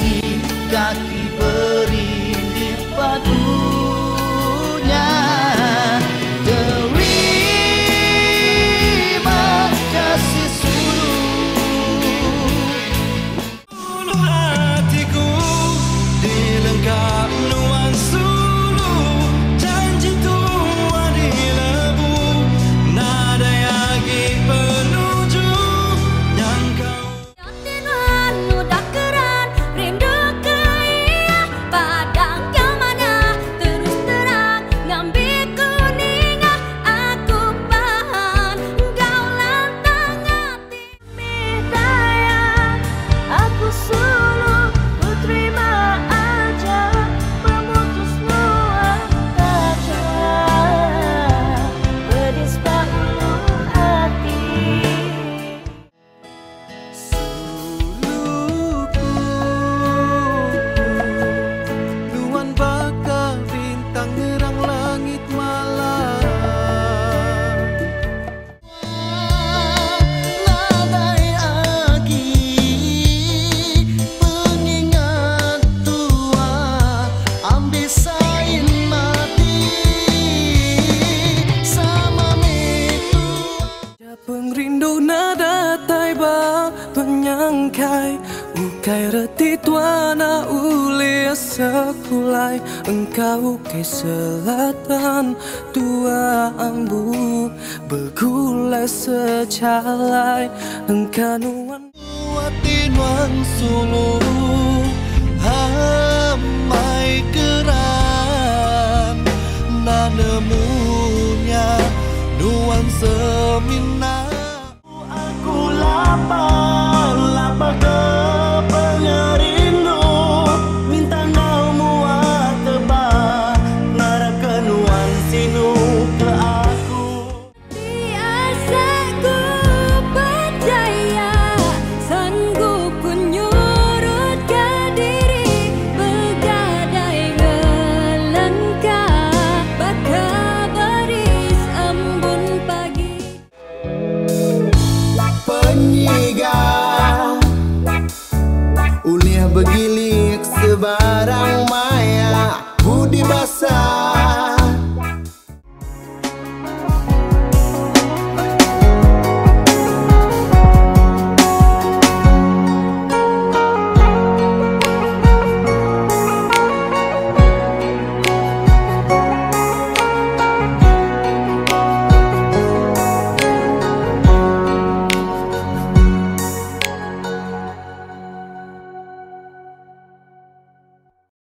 lagi kaki berindih padunya. Terima kasih sulu hatiku dilengkap nuan sulu, janji tua dilebu, nada yagi penuju yang kau. Udah keran rindu ke ia padang yang mana terus terang ngambil kuningah aku bahan kau lantang hati midaya aku sulu ku terima aja memutus nuan kaca pedis bahulu hati. Nuan bakal bintang nerang langit malam. Ladai lagi pengingat tua, ambil sain mati sama mitu. Pengrindu nada taiba penyangkai ukai reti tuana ulia sekulai engkau ke selatan tua ambu bergulai secalai engkau nuan nuan sulu hamai keran nanemunya nuan semina. Aku lapar ke pengerindu, minta kau muat tebak ngarakan nuan sinu ke aku. Biasa ku percaya sanggup ku nyurut ke diri begadai ngelengkap baka baris embun pagi. Penyiga uliah begilik sebarang maya budi basah